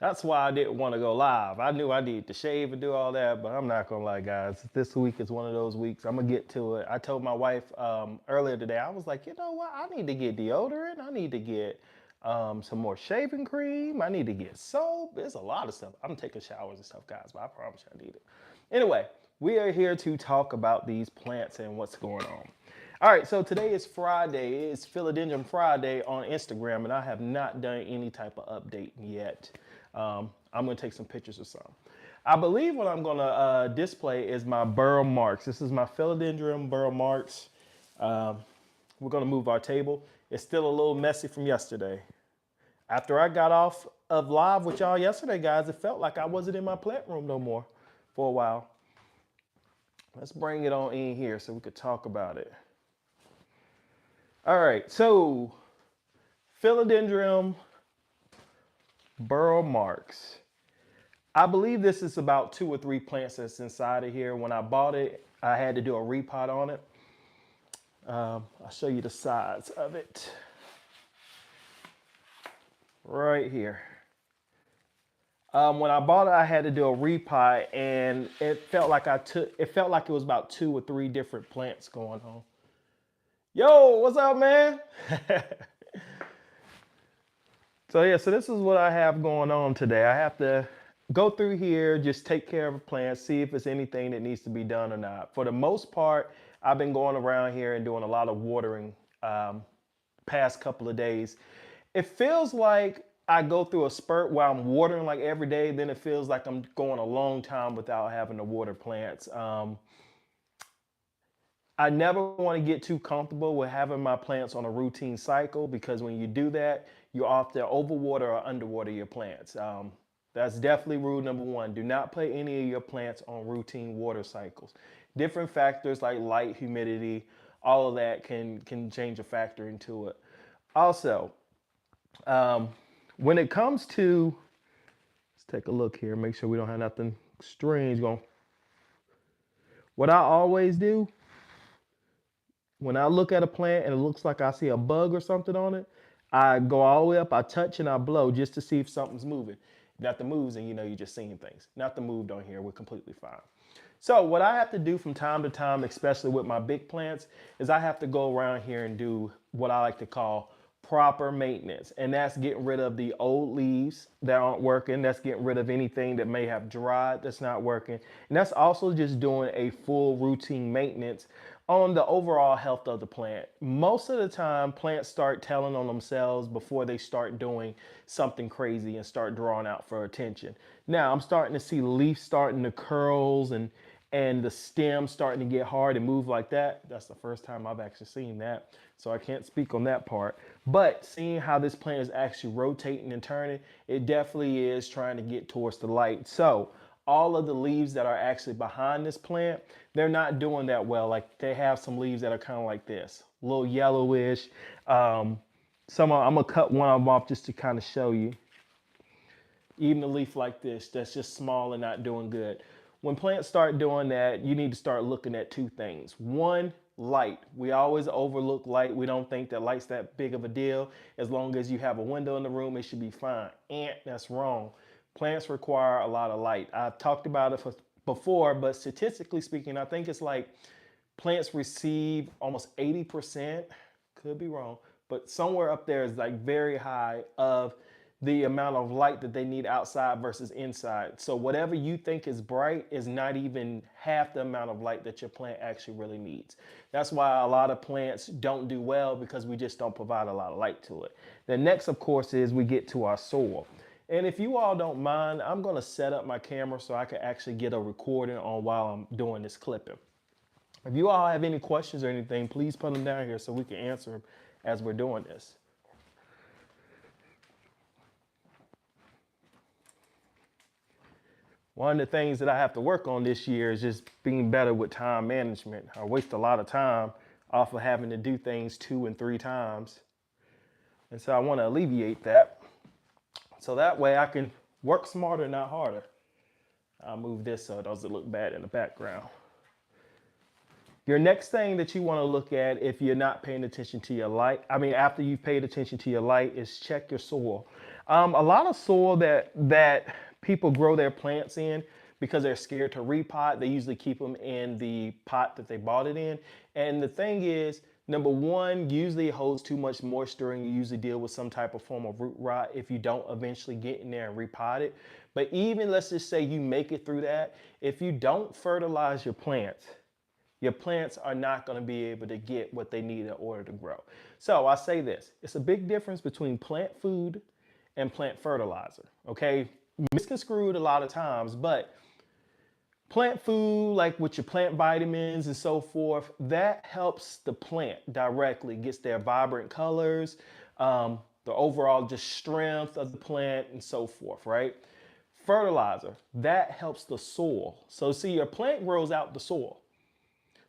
That's why I didn't want to go live. I knew I needed to shave and do all that, but I'm not gonna lie, guys. This week is one of those weeks. I'm gonna get to it. I told my wife earlier today. I was like, you know what? I need to get deodorant. I need to get some more shaving cream. I need to get soap. There's a lot of stuff. I'm taking showers and stuff, guys, but I promise you I need it. Anyway, we are here to talk about these plants and what's going on. All right, so today is Friday. It's Philodendron Friday on Instagram, and I have not done any type of update yet. I'm gonna take some pictures of some. I believe what I'm gonna display is my burrow marks. This is my Philodendron burrow marks. We're gonna move our table. It's still a little messy from yesterday. After I got off of live with y'all yesterday, guys, it felt like I wasn't in my plant room no more for a while. Let's bring it on in here so we could talk about it. All right, so Philodendron burrow marks. I believe this is about 2 or 3 plants that's inside of here. When I bought it, I had to do a repot on it. I'll show you the size of it. Right here. When I bought it, I had to do a repot, and it felt like it was about 2 or 3 different plants going on. Yo, what's up, man? So this is what I have going on today. I have to go through here, just take care of a plant, see if it's anything that needs to be done or not. For the most part, I've been going around here and doing a lot of watering past couple of days. It feels like I go through a spurt where I'm watering like every day, then it feels like I'm going a long time without having to water plants. I never want to get too comfortable with having my plants on a routine cycle, because when you do that, you often overwater or underwater your plants. That's definitely rule number 1. Do not put any of your plants on routine water cycles. Different factors like light, humidity, all of that can change a factor into it. Also, when it comes to, let's take a look here, make sure we don't have nothing strange going. What I always do, when I look at a plant and it looks like I see a bug or something on it, I go all the way up, I touch and I blow just to see if something's moving. If nothing moves, and you're just seeing things. Nothing moved on here, we're completely fine. So what I have to do from time to time, especially with my big plants, is I have to go around here and do what I like to call proper maintenance. And that's getting rid of the old leaves that aren't working. That's getting rid of anything that may have dried that's not working. And that's also just doing a full routine maintenance on the overall health of the plant. Most of the time, plants start telling on themselves before they start doing something crazy and start drawing out for attention. Now, I'm starting to see leaves starting to curls and the stem starting to get hard and move like that. That's the first time I've actually seen that, so I can't speak on that part. But seeing how this plant is actually rotating and turning, it definitely is trying to get towards the light. So all of the leaves that are actually behind this plant, they're not doing that well. Like, they have some leaves that are kind of like this, a little yellowish. I'm gonna cut one of them off just to kind of show you. Even a leaf like this that's just small and not doing good. When plants start doing that, you need to start looking at 2 things. 1, light. We always overlook light. We don't think that light's that big of a deal. As long as you have a window in the room, it should be fine. That's wrong. Plants require a lot of light. I've talked about it before, but statistically speaking, I think it's like plants receive almost 80%, could be wrong, but somewhere up there is like very high of the amount of light that they need outside versus inside. So whatever you think is bright is not even half the amount of light that your plant actually really needs. That's why a lot of plants don't do well, because we just don't provide a lot of light to it. The next, of course, is we get to our soil. And if you all don't mind, I'm gonna set up my camera so I can actually get a recording on while I'm doing this clipping. If you all have any questions or anything, please put them down here so we can answer them as we're doing this. One of the things that I have to work on this year is just being better with time management. I waste a lot of time off of having to do things 2 and 3 times. And so I want to alleviate that, so that way I can work smarter, not harder. I'll move this so it doesn't look bad in the background. Your next thing that you want to look at, if you're not paying attention to your light, after you've paid attention to your light, is check your soil. A lot of soil that people grow their plants in because they're scared to repot, they usually keep them in the pot that they bought it in. And the thing is, number one, usually it holds too much moisture and you usually deal with some type of form of root rot if you don't eventually get in there and repot it. But even let's just say you make it through that, if you don't fertilize your plants are not going to be able to get what they need in order to grow. So I say this, it's a big difference between plant food and plant fertilizer, okay? Misconstrued a lot of times, but plant food, like with your plant vitamins and so forth, that helps the plant directly, gets their vibrant colors, the overall just strength of the plant and so forth, right? Fertilizer, that helps the soil. So see, your plant grows out the soil.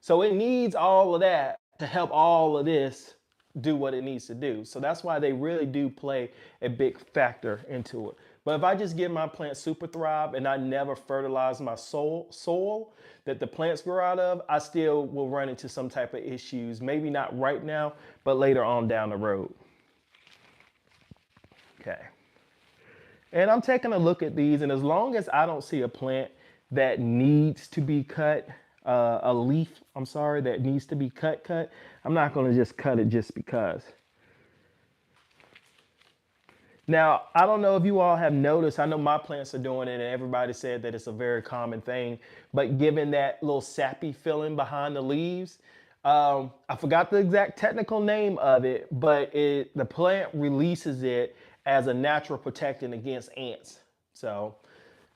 So it needs all of that to help all of this do what it needs to do. So that's why they really do play a big factor into it. But if I just give my plant super thrive and I never fertilize my soil that the plants grow out of, I still will run into some type of issues. Maybe not right now, but later on down the road. Okay. And I'm taking a look at these, and as long as I don't see a plant that needs to be cut, a leaf, I'm sorry, that needs to be cut, I'm not going to just cut it just because. Now, I don't know if you all have noticed, I know my plants are doing it and everybody said that it's a very common thing, but given that little sappy feeling behind the leaves, I forgot the exact technical name of it, but the plant releases it as a natural protectant against ants. So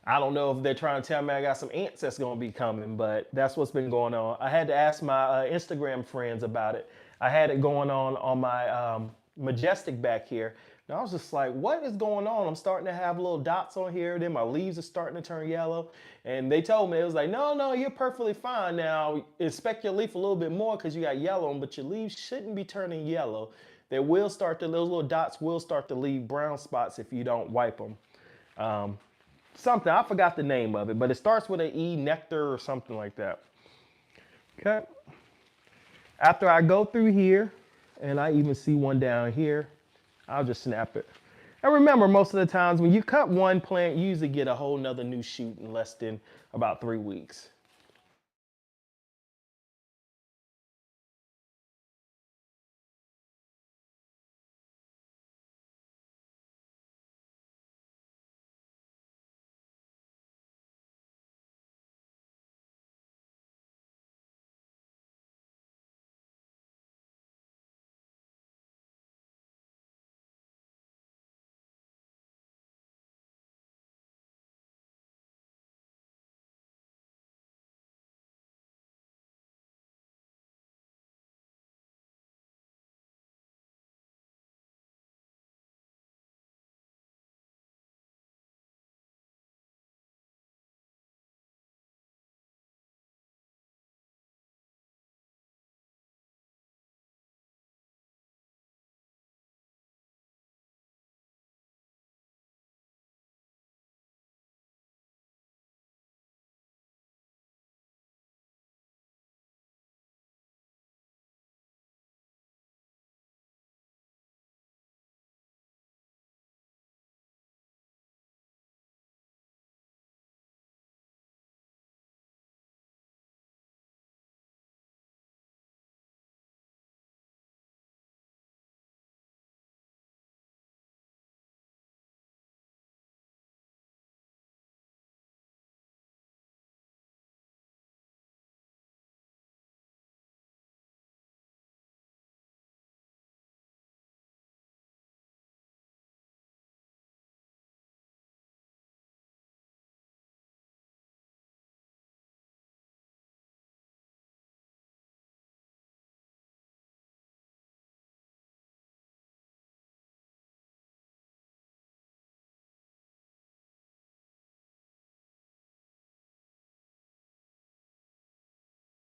I don't know if they're trying to tell me I got some ants that's going to be coming, but that's what's been going on. I had to ask my Instagram friends about it. I had it going on my Majestic back here. And I was just like, what is going on? I'm starting to have little dots on here. Then my leaves are starting to turn yellow. And they told me, it was like, no, you're perfectly fine. Now, inspect your leaf a little bit more because you got yellow, but your leaves shouldn't be turning yellow. They will start to, those little dots will start to leave brown spots if you don't wipe them. Something, I forgot the name of it, but it starts with an E, nectar or something like that. Okay. After I go through here, and I even see one down here, I'll just snap it. And remember, most of the times when you cut one plant, you usually get a whole nother new shoot in less than about 3 weeks.